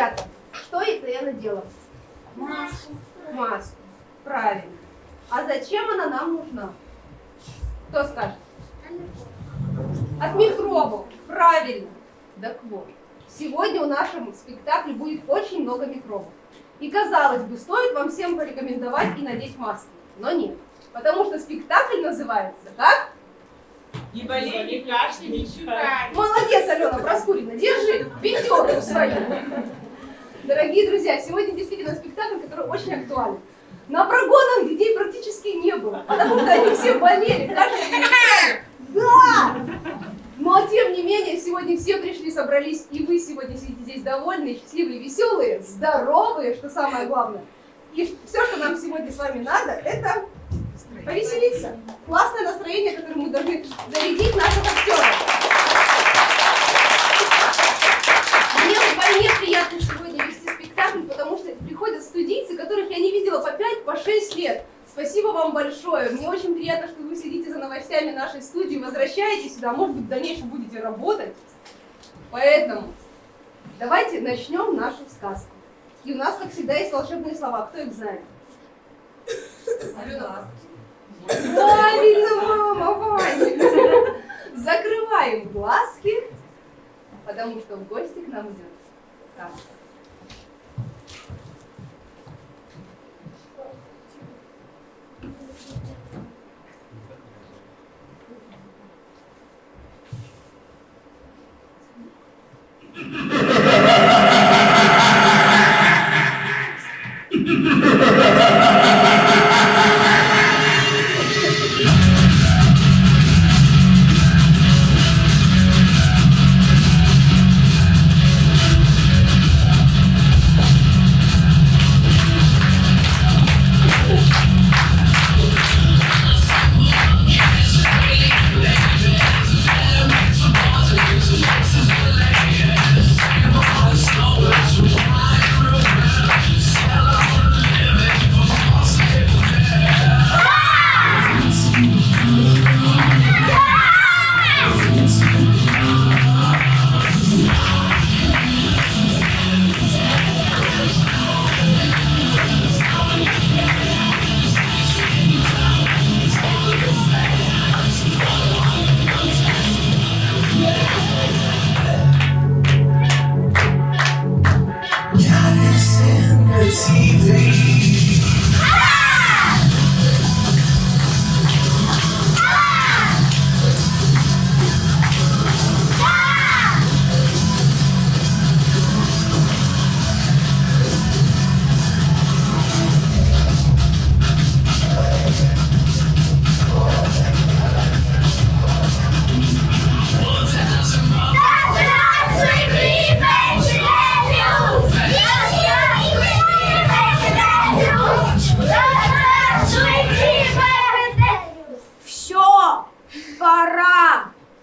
Ребята, что это я надела? Маску. Маску. Правильно. А зачем она нам нужна? Кто скажет? От микробов. Правильно. Так вот, сегодня в нашем спектакле будет очень много микробов. И казалось бы, стоит вам всем порекомендовать и надеть маски. Но нет. Потому что спектакль называется как? Не болей, не кашляй, не чихай. Молодец, Алена Проскурина, держи пятерку свою. Дорогие друзья, сегодня действительно спектакль, который очень актуален. На прогонах детей практически не было, потому что они все болели, кашляли. Да! Но тем не менее, сегодня все пришли, собрались, и вы сегодня сидите здесь довольные, счастливые, веселые, здоровые, что самое главное. И все, что нам сегодня с вами надо, это повеселиться. Классное настроение, которое мы должны зарядить наших актеров. Мне вдвойне приятно сегодня вести спектакль, потому что приходят студийцы, которых я не видела по 5, по 6 лет. Спасибо вам большое. Мне очень приятно, что вы следите за новостями нашей студии, возвращаетесь сюда, может быть, в дальнейшем будете работать. Поэтому давайте начнем нашу сказку. И у нас, как всегда, есть волшебные слова. Кто их знает? Алена. Правильно, мама, Ваня. Закрываем глазки, потому что в гости к нам идет сказка.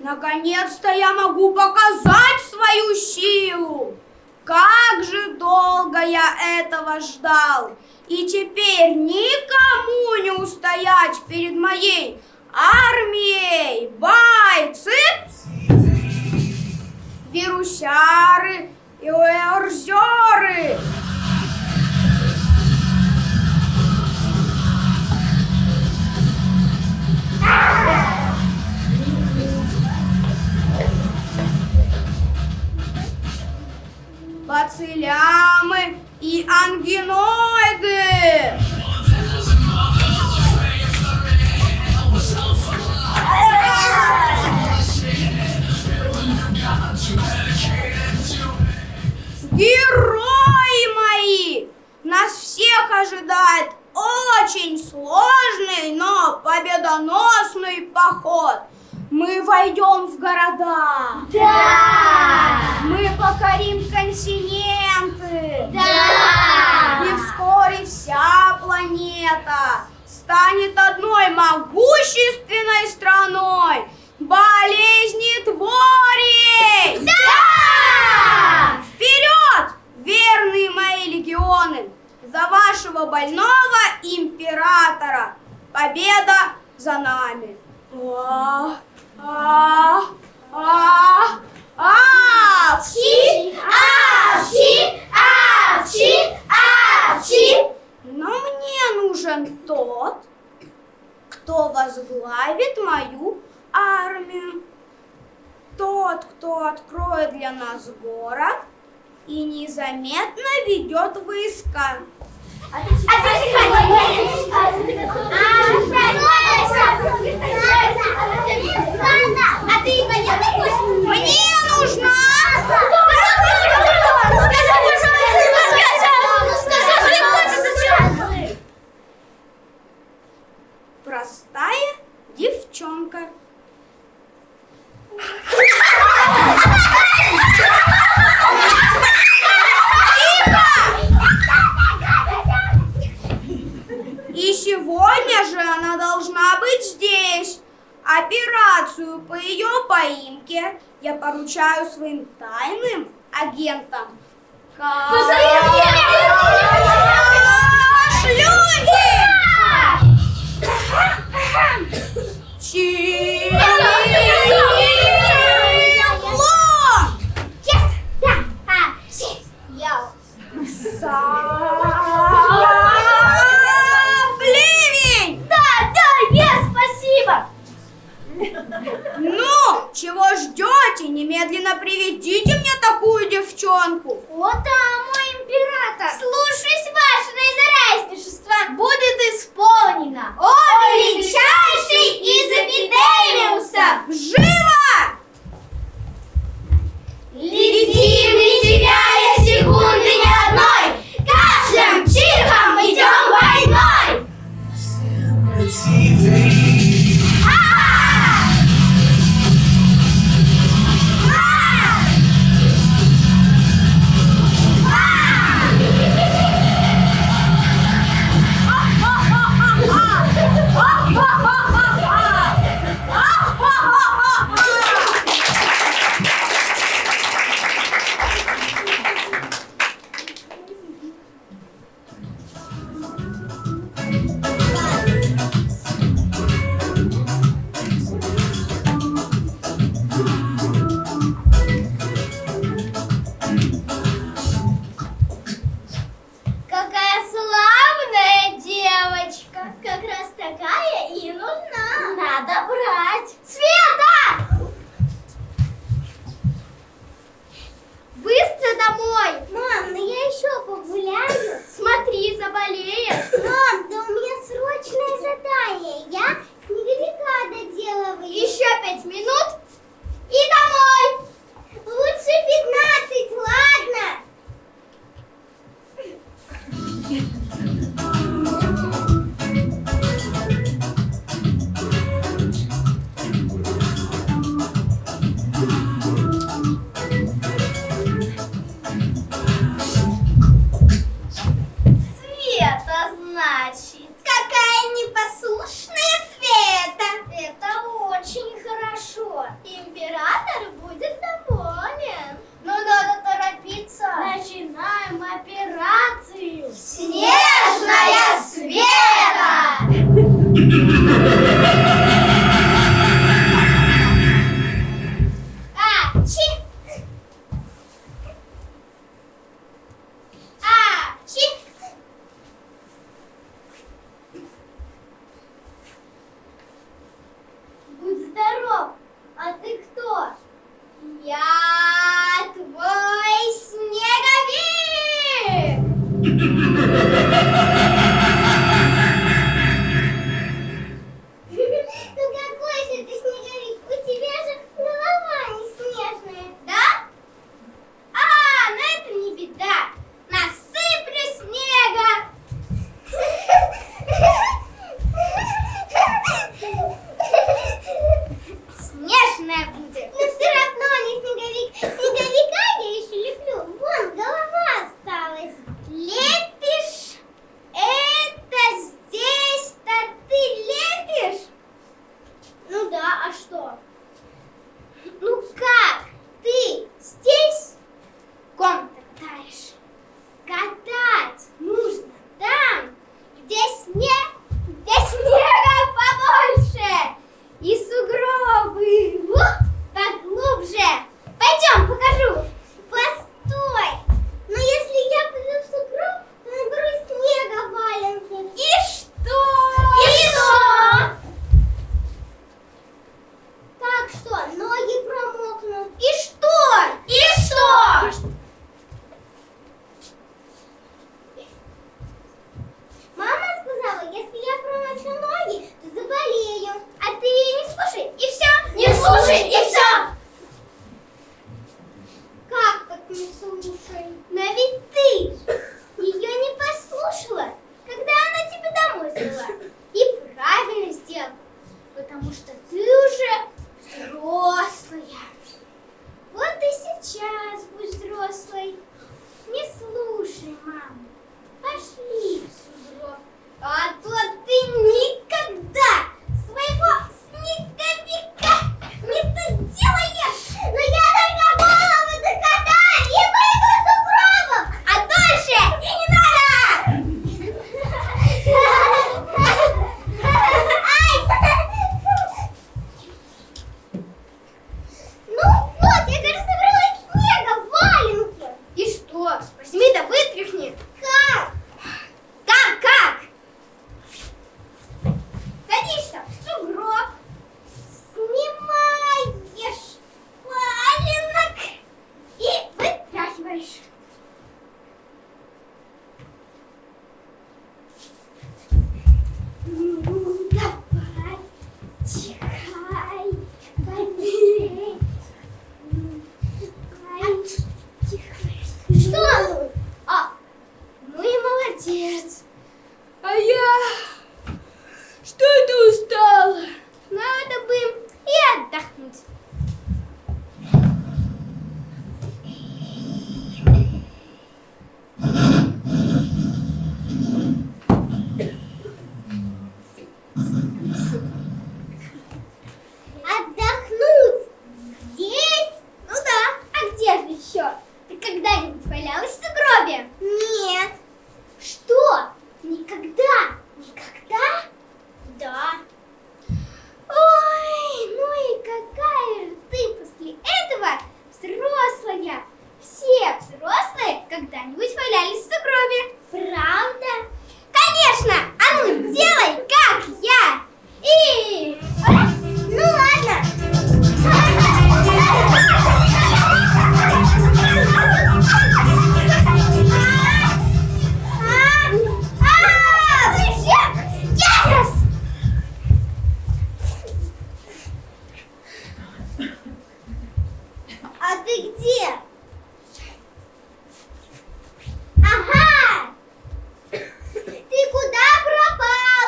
Наконец-то я могу показать свою силу. Как же долго я этого ждал. И теперь никому не устоять перед моей армией. Бойцы, вирусяры и уэрзеры. Бациллямы и ангиноиды. Герои мои! Нас всех ожидает очень сложный, но победоносный поход. Мы войдем в города. Да! Мы покорим континенты. Да! И вскоре вся планета станет одной могущественной страной. Болезнетворей! Да! Вперед, верные мои легионы, за вашего больного императора! Победа за нами! Апчи! Апчи! Апчи! Апчи! Но мне нужен тот, кто возглавит мою армию. Тот, кто откроет для нас город и незаметно ведет войска. Мне нужна простая девчонка. И сегодня же она должна быть здесь. Операцию по ее поимке я поручаю своим тайным агентам. Племень! Спасибо! Ну, чего ждете? Немедленно приведите мне такую девчонку. Вот мой император! Слушаюсь, ваше наизарайснейшество! Будет исполнено! О, величайший из эпидемиусов! Живо! Летим, не теряя секунды ни одной! Кашлем, чихом идем войной! Какая славная девочка! Как раз такая и нужна! Надо брать! Света! Быстро домой! Мам, ну я еще погуляю. Смотри, заболеешь. Мам, да у меня срочное задание. Я снеговика доделываю. Еще 5 минут и домой. Лучше 15, ладно? Света, значит. Какая непослушная Света. Это очень хорошо. Император будет доволен. Но надо торопиться. Начинаем операцию. Снежная Света! Апчи! Апчи! Будь здоров! А ты кто? Я твой снеговик! Ну какой же ты снеговик? У тебя же голова не снежная. Да? А, ну это не беда. Насыплю снега. Снежная будет. Но все равно не снеговик. Снеговика я еще люблю. Вон, голова осталась. Лепишь Молодец. А я что-то устала. Надо бы и отдохнуть. Отдохнуть здесь? Ну да. А где же еще? Ты когда-нибудь валялась в сугробе? Нет. Что? Никогда? Никогда? Да. Ой, ну и какая же ты после этого взрослая. Все взрослые когда-нибудь валялись в сугробе. Правда? Конечно! А ну, делай, как я! И... Ну ладно. Yes! А ты где? Ага! Ты куда пропал?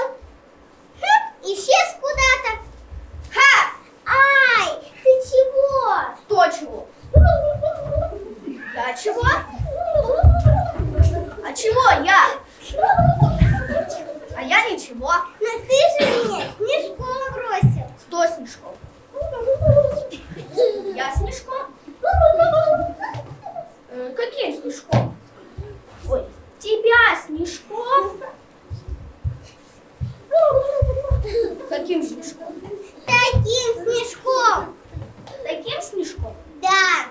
Исчез куда-то? Ха! Ай, ты чего? Кто чего? Я чего? А чего я? А я ничего. Но ты же меня снежком бросил. Кто Снежком? Я Снежком? Каким Снежком? Ой, тебя Снежком? Каким Снежком? Таким снежком. Таким Снежком? Да.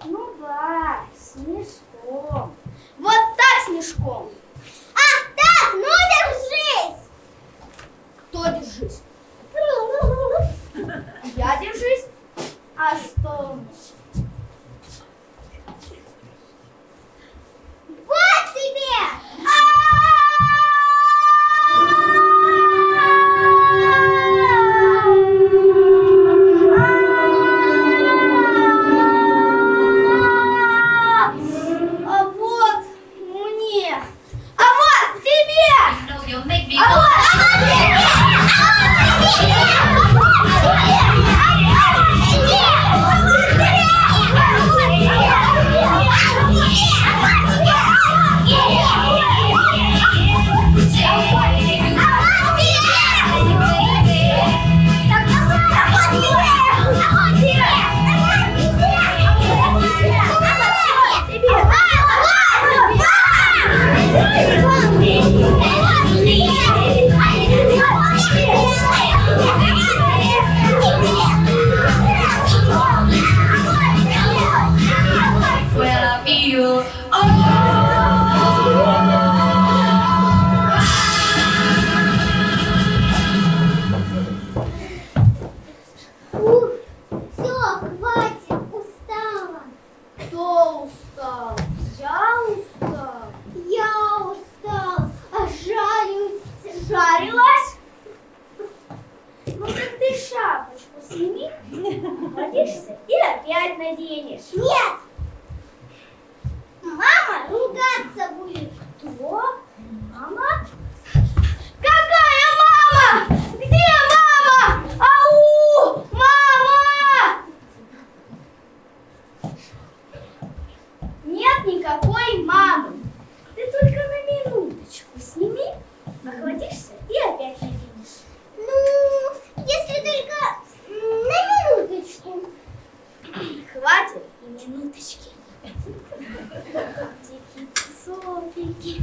Ну да, Снежком. Вот так Снежком. Ах так, ну держись. Кто держись? Я держись. А что? Вот тебе. А вот мне. А вот тебе. А вот Все, хватит, устала. кто устал? Я устал. Я устал, а жарюсь. Жарилась? Ну так ты шапочку сними, оденешься и опять наденешь. Нет. Мама ругаться будет. Кто? Мама? Какая мама? Где мама? Ау! Мама! Нет никакой мамы. Ты только на минуточку сними, охладишься и опять наденешь. Ну, если только на минуточку. Хватит и минуточки. Сопельки,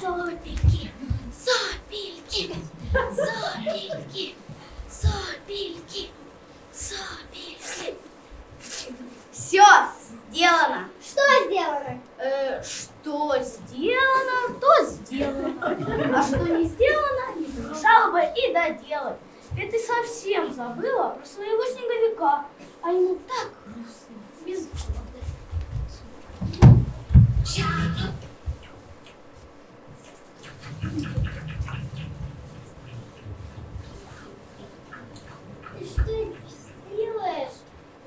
сопельки, сопельки, сопельки, сопельки, сопельки. Все сделано. Что сделано? Что сделано, то сделано. А что не сделано, не помешало бы и доделать. Ведь ты совсем забыла про своего снеговика. А ему так грустно, без года. Ты что делаешь?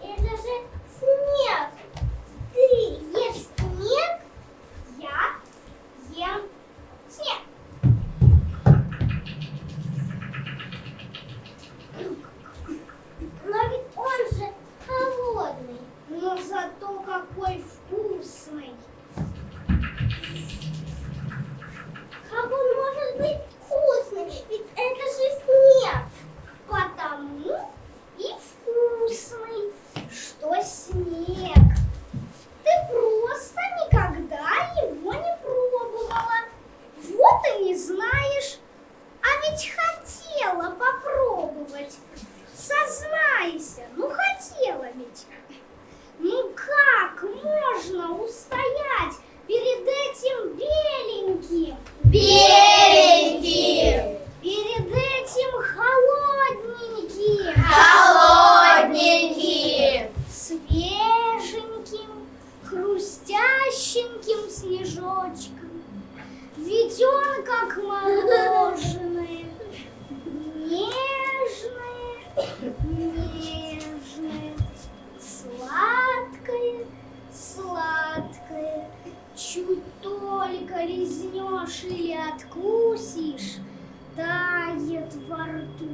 Это же снег. Ты ешь снег? Я ем Сметен, как мороженое. Нежное, нежное. Сладкое, сладкое. Чуть только лизнешь или откусишь, тает во рту.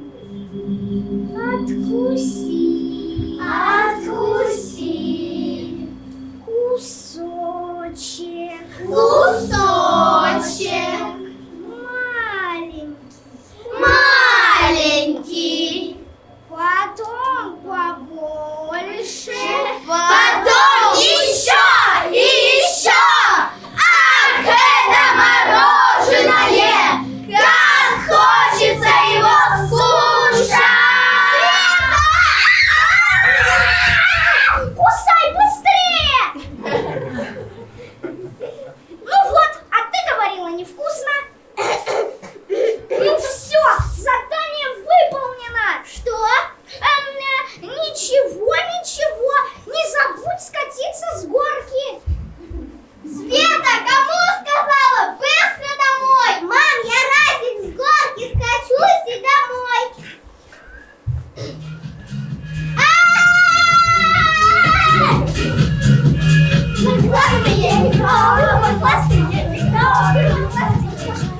Откуси, откуси. Кусочек, кусочек. Маленький, маленький. Потом побольше, потом еще и еще. Ах, это мороженое! Как хочется его слушать! Кусай быстрее! Ну вот, а ты говорила невкусно. Ну все, задание выполнено. Что? Ничего, ничего. Не забудь скатиться с горки. Света, кому сказала? Быстро домой! Мам, я разик с горки скачусь и домой! Мой классный я играл, мой классный я играл, мой классный я играл.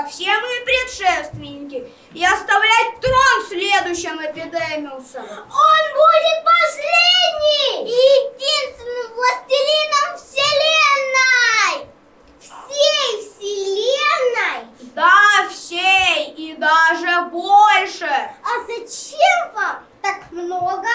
как все мои предшественники, и оставлять трон следующим Эпидемиусом. Он будет последний и единственным властелином Вселенной! Всей Вселенной! Да, всей и даже больше. А зачем вам так много?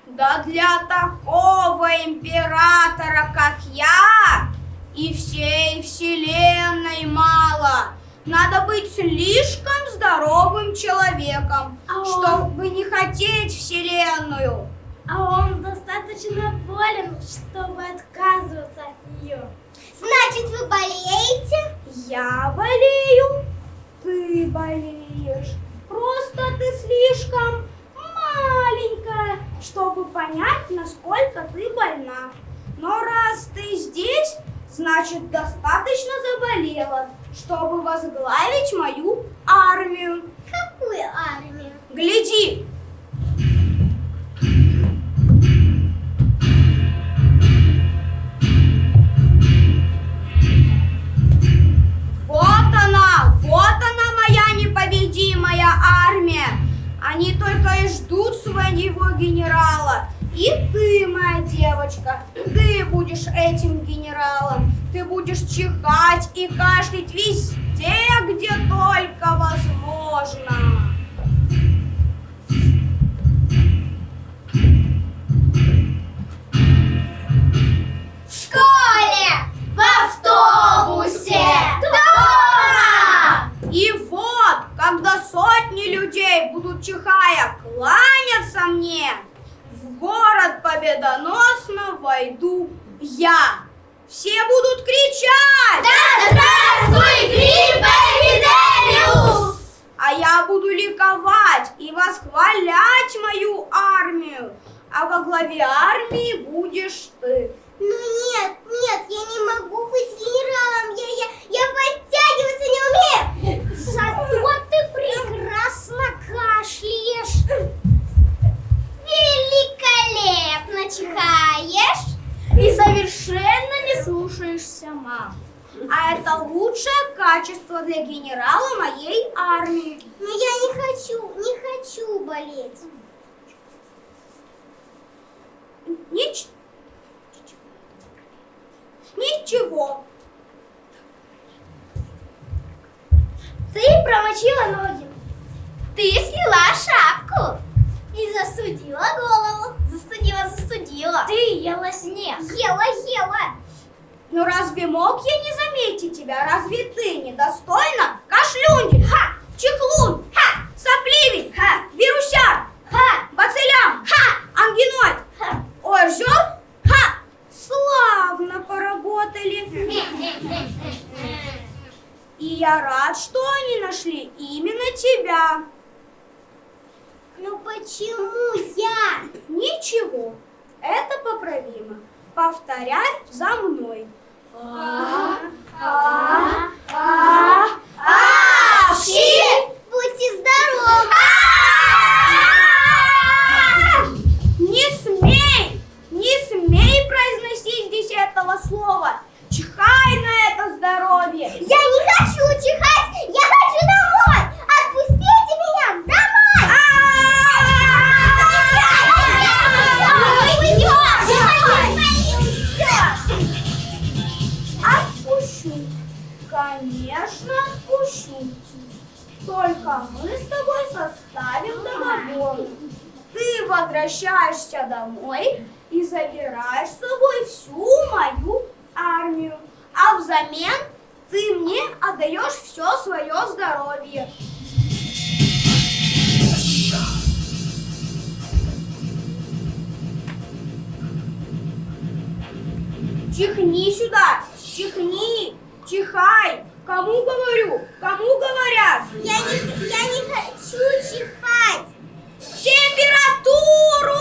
Да для такого императора, как я, и всей Вселенной мало. Надо быть слишком здоровым человеком, чтобы не хотеть Вселенную. А он достаточно болен, чтобы отказываться от нее. Значит, вы болеете? Я болею, ты болеешь. Просто ты слишком маленькая, чтобы понять, насколько ты больна. Но раз ты здесь, значит, достаточно заболела, чтобы возглавить мою армию. Какую армию? Гляди! Вот она моя непобедимая армия. Они только и ждут своего генерала. И ты, моя девочка, ты будешь этим генералом. Ты будешь чихать и кашлять везде, где только возможно. В школе! В автобусе! Дома! И вот, когда сотни людей будут, чихая, кланяться мне, в город победоносно войду я. Все будут кричать: Да здравствуй, грипп Эпидемиус! А я буду ликовать и восхвалять мою армию. А во главе армии будешь ты. Ну нет, я не могу быть генералом, я подтягиваться не умею. Зато ты прекрасно кашляешь. Великолепно чихаешь. И совершенно не слушаешься мам. А это лучшее качество для генерала моей армии. Но я не хочу болеть. Ничего. Ты промочила ноги. Ты сняла шапку. И застудила голову. Застудила. Ты ела снег. Ела. Ну разве мог я не заметить тебя? Разве ты недостойна? Кашлюндель, ха! Чехлун, ха! Сопливень, ха! Вирусяр, ха! Бацилям, ха! Ангиноид, ха! Оржер, ха! Славно поработали. И я рад, что они нашли именно тебя. Ну почему я? Ничего, это поправимо. Повторяй за мной. Все! Будьте здоровы! Не смей произносить здесь этого слова. Чихай на это здоровье. Я не хочу чихать! Я хочу домой! Отпустите меня домой! Отпущу. Конечно, отпущу. Только мы с тобой составим договор. Ты возвращаешься домой и забираешь с собой всю мою армию. А взамен ты мне отдаешь все свое здоровье. Чихни сюда, чихни, чихай. Кому говорю? Кому говорят? Я не хочу чихать! Температуру!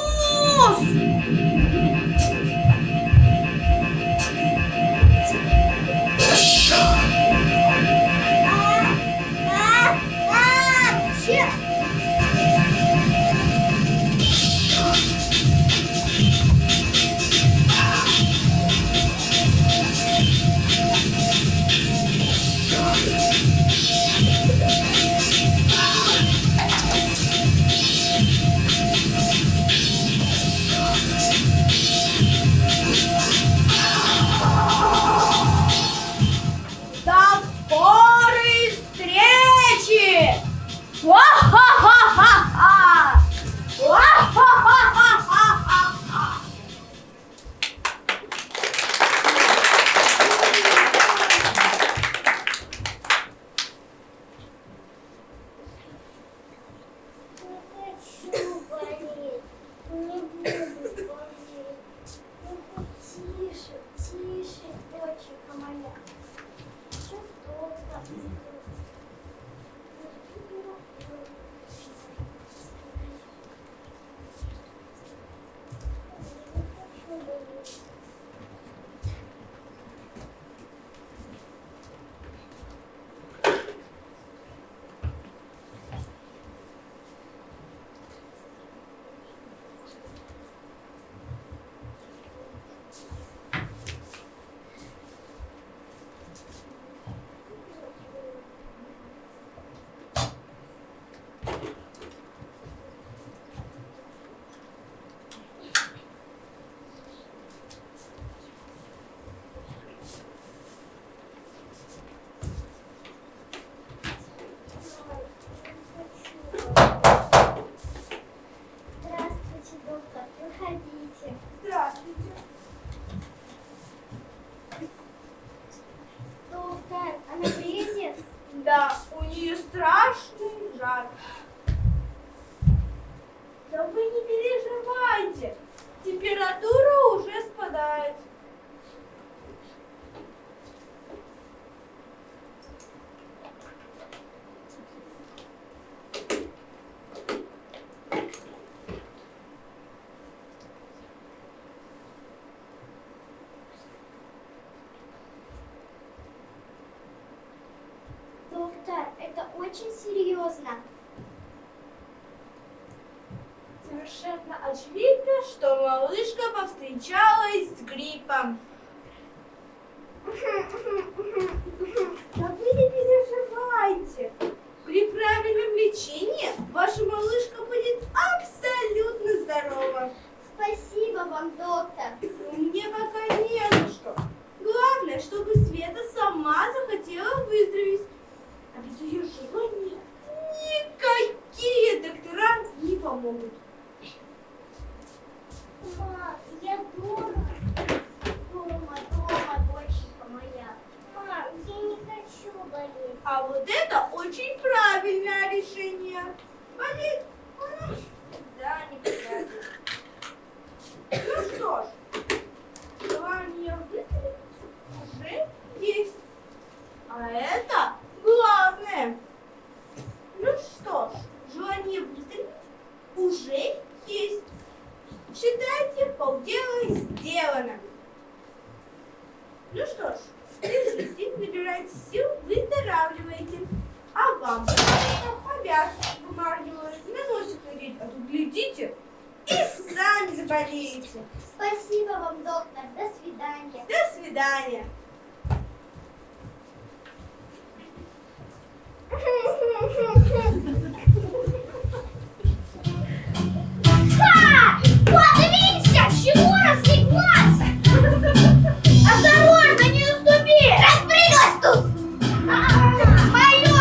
малышка моя. Сейчас доктор. Здравствуйте, доктор. Проходите. Здравствуйте. Доктор, она бредит? Да, у нее страшный жар. Да вы не переживайте. Температура уже спадает. Доктор, это очень серьезно. Совершенно очевидно, что малышка повстречалась с гриппом. Да вы не переживайте. При правильном лечении ваша малышка будет абсолютно здорова. Спасибо вам, доктор. Мне пока не за что. Главное, чтобы Света сама захотела выздороветь. А без ее желания никакие доктора не помогут. Мам, я дома. Дома, доченька моя. Мам, я не хочу болеть. А вот это очень правильное решение. Болеть у нас всегда не приятно. Ну что ж, желание выздороветь уже есть. А это главное. Ну что ж, желание выздороветь уже есть. Считайте, полдела сделано. Ну что ж, держите, набирайте сил, выздоравливаете. А вам, пожалуйста, повязку бумажную на носик надеть, а тут глядите и сами заболеете. Спасибо вам, доктор. До свидания. До свидания. Подвинься! Чего разлеглась? Осторожно, не наступи! Распрыгалась тут! Мое!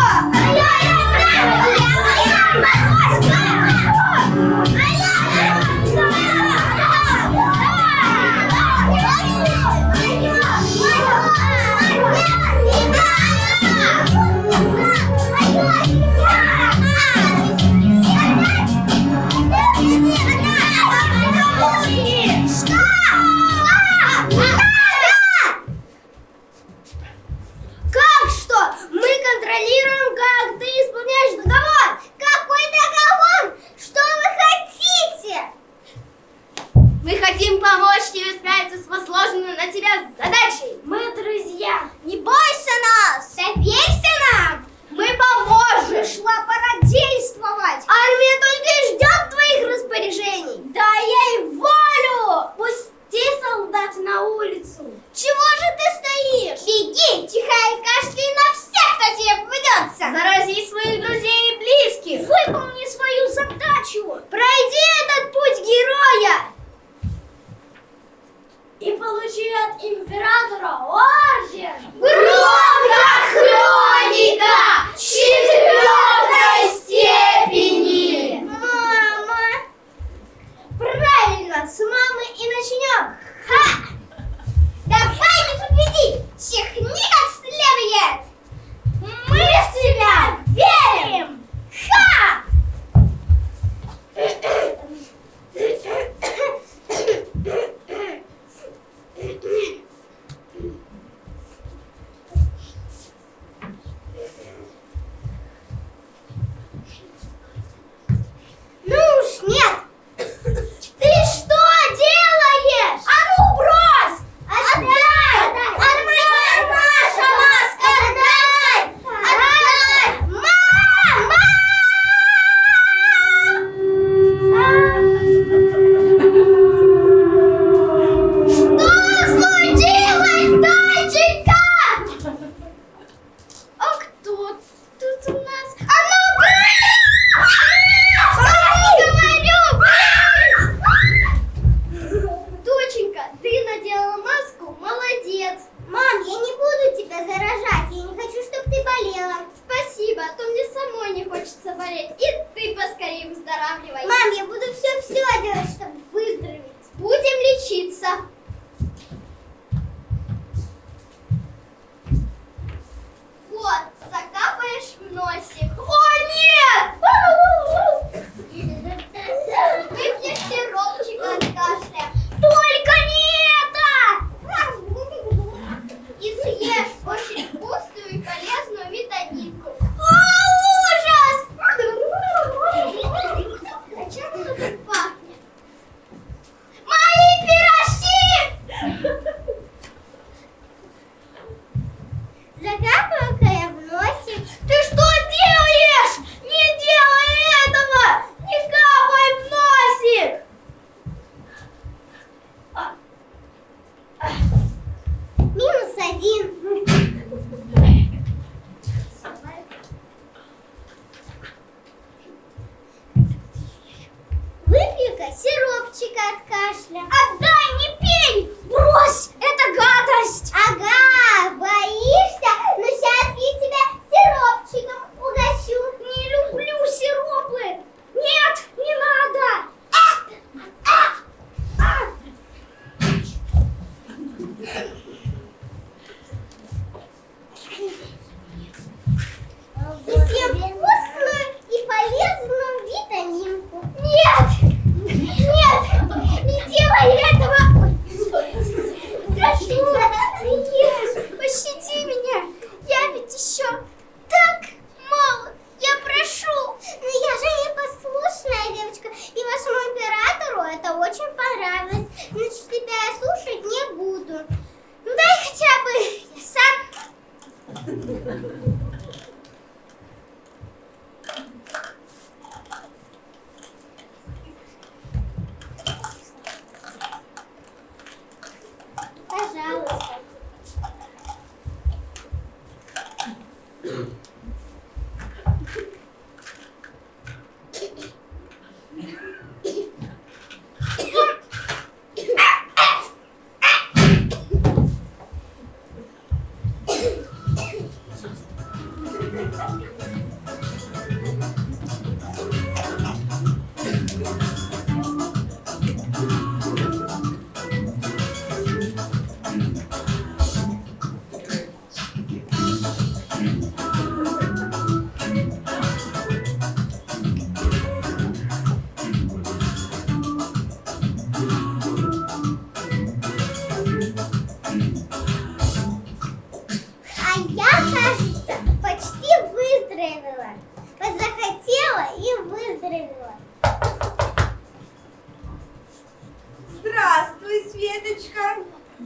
Как что? Мы контролируем, как ты исполняешь договор. Какой договор? Что вы хотите? Мы хотим помочь тебе справиться с возложенной на тебя задачей. Мы друзья. Не бойся нас. Доверься нам. Мы поможем. Пришла пора действовать. Армия только и ждет твоих распоряжений. Дай ей волю. Пусти солдат на улицу. Чего же ты стоишь? Беги, чихай и кашляй на всех, кто тебе попадется. Зарази своих друзей и близких. Выполни свою задачу. Пройди этот путь героя. И получи от императора Пожалуйста. А я, кажется, почти выздоровела. Захотела и выздоровела. Здравствуй, Светочка.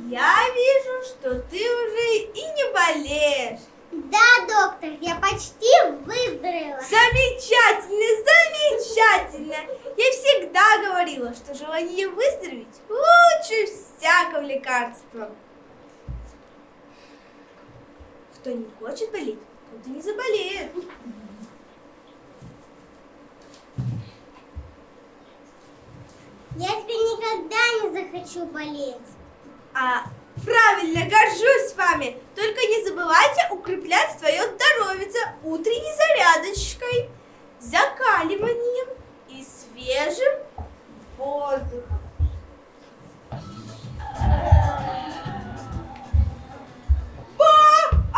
Я вижу, что ты уже и не болеешь. Да, доктор, я почти выздоровела. Замечательно, замечательно. Я всегда говорила, что желание выздороветь лучше всякого лекарства. Кто не хочет болеть, тот и не заболеет. Я теперь никогда не захочу болеть. Правильно, горжусь вами. Только не забывайте укреплять свое здоровье утренней зарядочкой, закаливанием и свежим воздухом.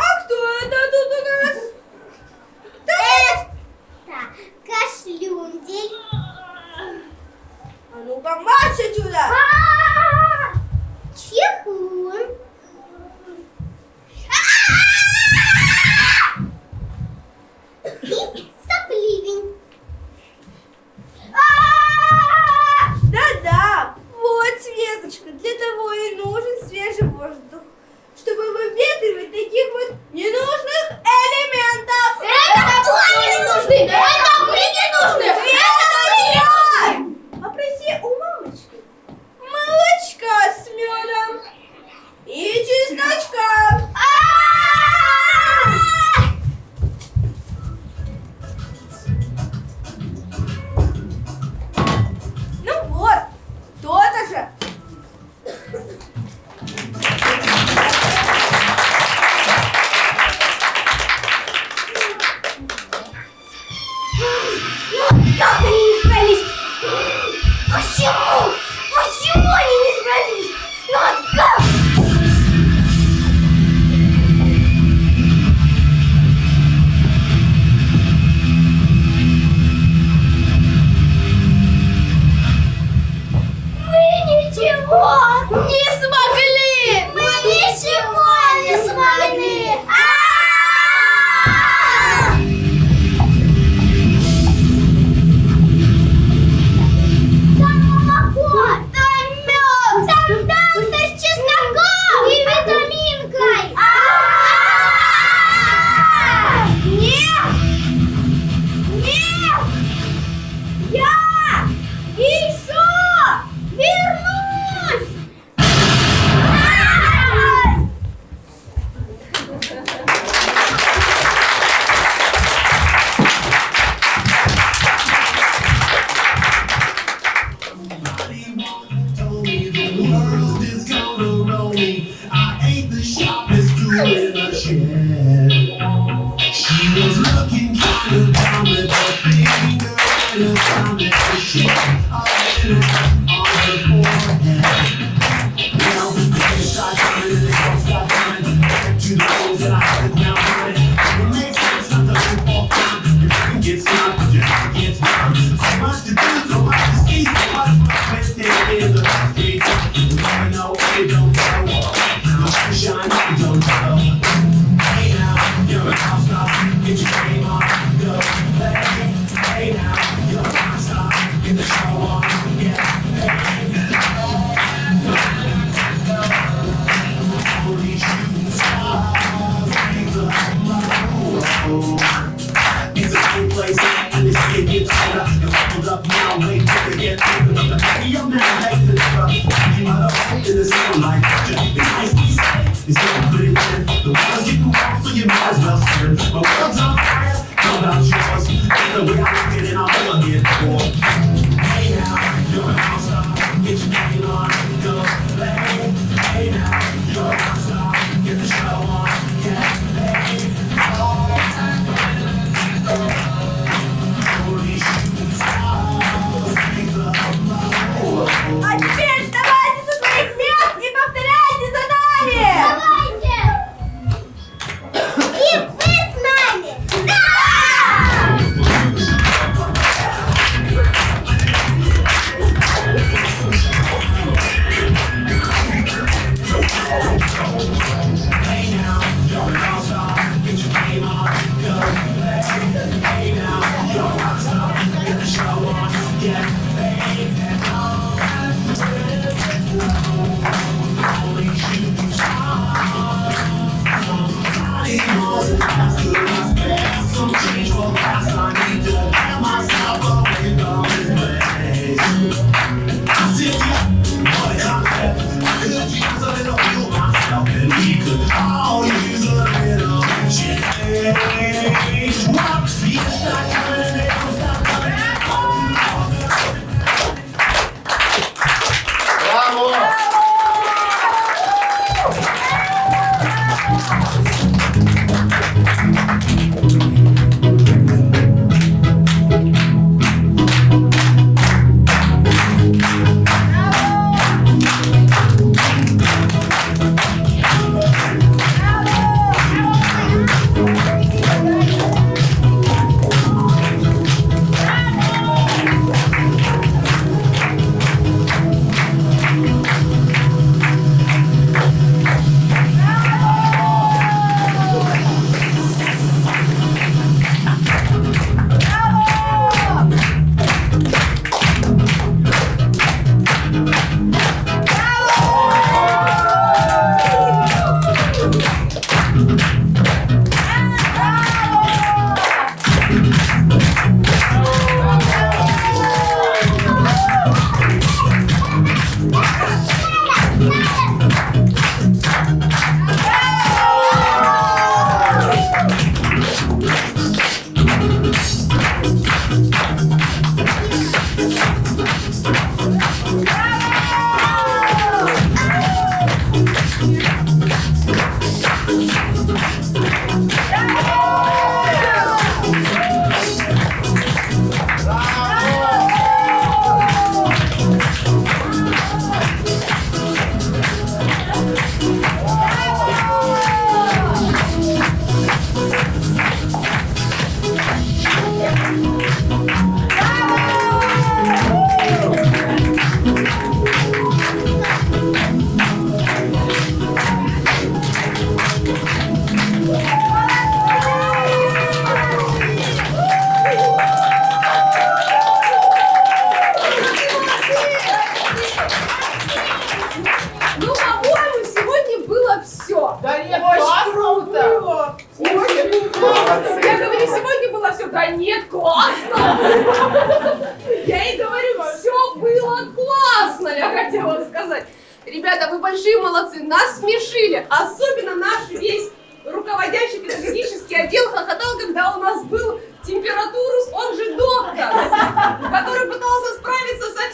А кто это тут у нас? Да, кашлюндель. А ну-ка, марш отсюда! Чихун. И сопливень. Да-да, вот, Светочка, для того и нужен свежий воздух, чтобы выветривать таких вот ненужных элементов. Это мы не нужны! Это мы не нужны! Светочка! Попроси у мамочки молочка с медом и чесночка. Ну вот, то-то же. Как они не справились? Почему? Почему они не справились? Ну вот как? Мы ничего не смогли! Мы ничего не смогли! Там молоко! Там мед! Там данта с чесноком! И витаминкой! Нет! Нет! Я еще вернусь! Told me the world is gonna roll me. I ain't the sharpest tool in the shed. She was looking kind of dumb with her finger in her thumb and she a little on her forehead. Now the days start coming and the calls start coming. Back to the rules that I had the ground running. It makes sense not to look for fun. If you can get smart, you have to get smart. So much to do, so much to see, so much to in the streets. You never know, you don't tell. You shine, you don't tell. Hey now, you're a house star. Get your game on, go play. Hey now, you're a rock star. Get the show on, yeah. Holy shooting stars, things are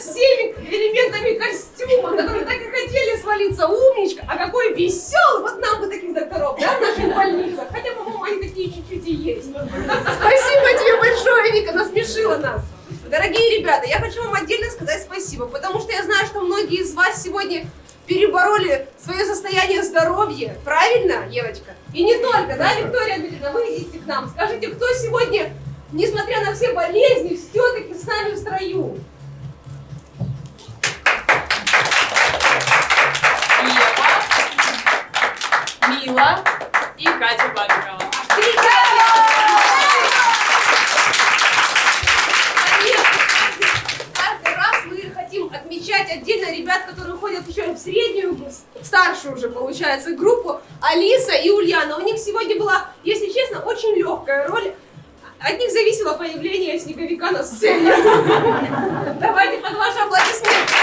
всеми элементами костюма, которые так и хотели свалиться. Умничка. А какой веселый. Вот нам бы таких докторов, да, в наших больницах. Хотя, по-моему, они такие чуть-чуть и есть. Спасибо тебе большое, Вика, насмешила нас. Дорогие ребята, я хочу вам отдельно сказать спасибо, потому что я знаю, что многие из вас сегодня перебороли свое состояние здоровья. Правильно, Евочка? И не только, да, Виктория Дмитриевна, вы идите к нам. Скажите, кто сегодня, несмотря на все болезни, все-таки с нами в строю? Мила и Катя Бабикова. Каждый раз мы хотим отмечать отдельно ребят, которые ходят еще в среднюю, старшую уже, получается, группу, Алиса и Ульяна. У них сегодня была, если честно, очень легкая роль. От них зависело появление снеговика на сцене. Давайте под ваши аплодисменты.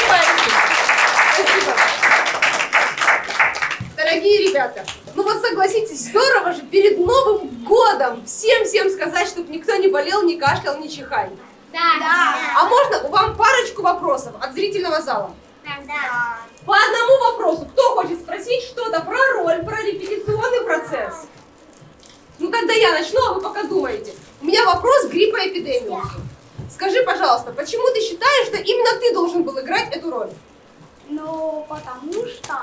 Спасибо. Дорогие ребята, ну вот согласитесь, здорово же перед Новым годом всем сказать, чтобы никто не болел, не кашлял, не чихал. Да. А можно вам парочку вопросов от зрительного зала? Да. По одному вопросу. Кто хочет спросить что-то про роль, про репетиционный процесс? Ну тогда я начну, а вы пока думаете. У меня вопрос к гриппоэпидемиусу. Скажи, пожалуйста, почему ты считаешь, что именно ты должен был играть эту роль? Ну, потому что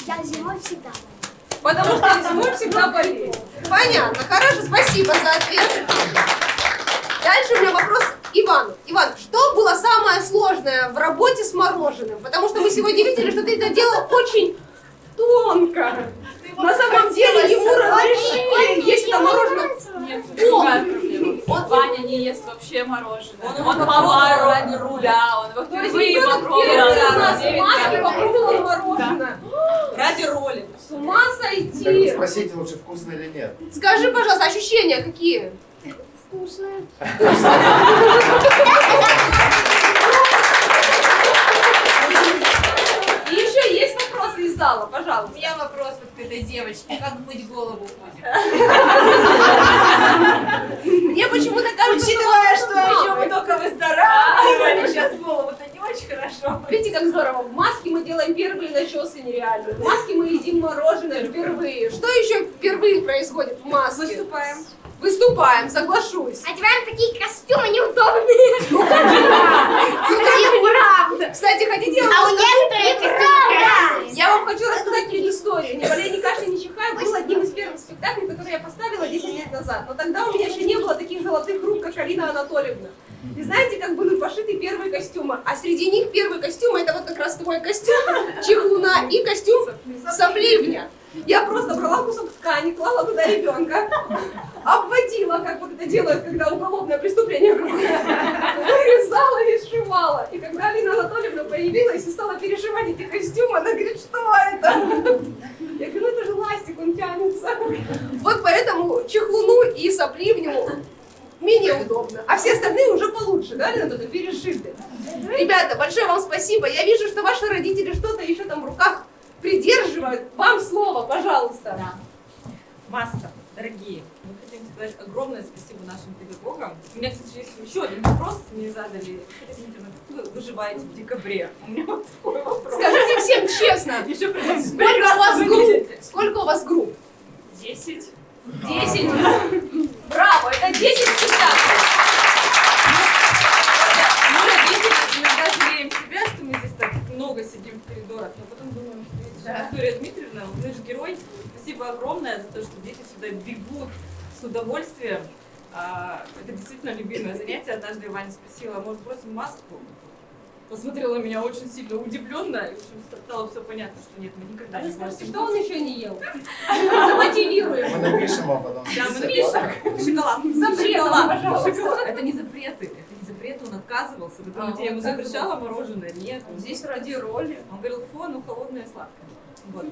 я зимой всегда. Потому что я зимой всегда болею. Понятно, хорошо, спасибо за ответ. Дальше у меня вопрос к Ивану. Иван, что было самое сложное в работе с мороженым? Потому что мы сегодня видели, что ты это делал очень тонко. На самом деле ему разрешили есть это мороженое. Нет, другая проблема. Ваня не ест вообще мороженое. Он повар ради руля, он впервые Первый раз в маске попробовал мороженое. ради роли. С ума Так сойти. спросите лучше, вкусно или нет. Скажи, пожалуйста, ощущения какие? Вкусная. И еще есть вопросы из зала, пожалуйста. У меня вопрос вот к этой девочке. Как мыть голову будем? Мне почему-то кажется, Учитывая, что мама. еще мы только выздоравливали, сейчас голову-то не очень хорошо. Видите, как здорово. В маске мы делаем первые начесы нереальные. В маске мы едим мороженое впервые. Что еще впервые происходит в маске? Выступаем. Выступаем, соглашусь. Одеваем такие костюмы неудобные. Правда. Кстати, хотите, я А вам у расскажу? некоторых костюмы. Я вам хочу рассказать предысторию. «Не болей, не кашляй, не чихай» был одним из первых спектаклей, который я поставила 10 лет назад. Но тогда у меня еще не было таких золотых рук, как Алина Анатольевна. И знаете, как были пошиты первые костюмы? А среди них первый костюм, это вот как раз твой костюм чехлуна и костюм сопливня. Я просто брала кусок ткани, клала туда ребенка, обводила, как вот это делают, когда уголовное преступление вырезала и сшивала. И когда Алина Анатольевна появилась и стала перешивать эти костюмы, она говорит, что это? Я говорю, ну это же ластик, он тянется. Вот поэтому чехлуну и сопливню менее удобно, а все остальные уже получше, да, Лена, это перешиты. Ребята, большое вам спасибо. Я вижу, что ваши родители что-то еще там в руках придерживают. Вам слово, пожалуйста. Да. Масса, дорогие, мы хотим сказать огромное спасибо нашим педагогам. У меня, кстати, есть еще один вопрос, мне задали. Как вы выживаете в декабре? У меня вот такой вопрос. Скажите всем честно, Еще сколько у вас групп? Сколько у вас групп? 10. 10. Браво, это 10 спектаклей. Мы, родители, иногда жалеем себя, что мы здесь так много сидим в коридорах, но потом думаем, что Виктория Дмитриевна, вы же герой. Спасибо огромное за то, что дети сюда бегут с удовольствием. Это действительно любимое занятие. Однажды Ваня спросила, может, бросим маску? Посмотрела на меня очень сильно удивленно, и в общем стало все понятно, что нет, мы никогда не бросим Что он еще не ел? Замотивируем. Мы напишем, а потом... Да, мы напишем. Шоколад. Запретом, пожалуйста. Это не запреты. Это не запреты, он отказывался. Вы думаете, я ему запрещала мороженое? Нет. Здесь ради роли. Он говорил, фу, ну холодное и сладкое. Вот.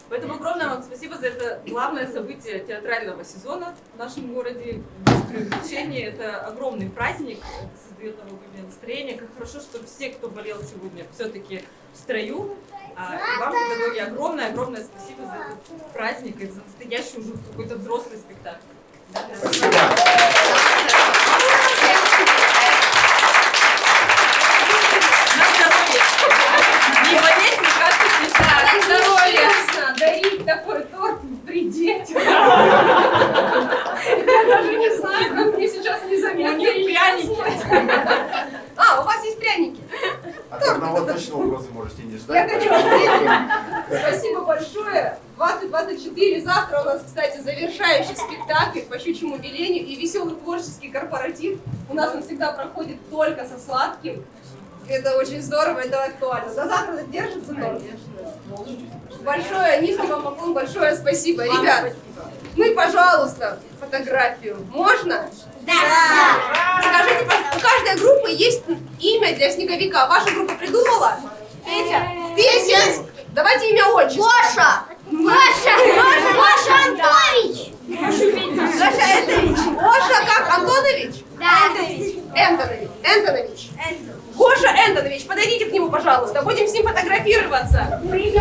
Поэтому огромное вам спасибо за это главное событие театрального сезона в нашем городе. Без преувеличения. Это огромный праздник, это создает новогоднее настроение. Как хорошо, что все, кто болел сегодня, все-таки в строю. И вам, педагоги, огромное спасибо за этот праздник и за настоящий уже какой-то взрослый спектакль. Спасибо. уже 20:24. Завтра у нас, кстати, завершающий спектакль по щучьему велению и веселый творческий корпоратив. У нас он всегда проходит только со сладким. Это очень здорово, это актуально. До завтра держится торт? Большое, низкий вам поклон, большое спасибо. Ребят, ну и, пожалуйста, фотографию. Можно? Да. Скажите, у каждой группы есть имя для снеговика. Ваша группа придумала? Петя. Давайте имя отчество. Гоша! Гоша Антонович! Гоша Энтонович. Гоша как? Антонович? Да. Энтонович. Гоша Энтонович, подойдите к нему, пожалуйста. Будем с ним фотографироваться. Давай,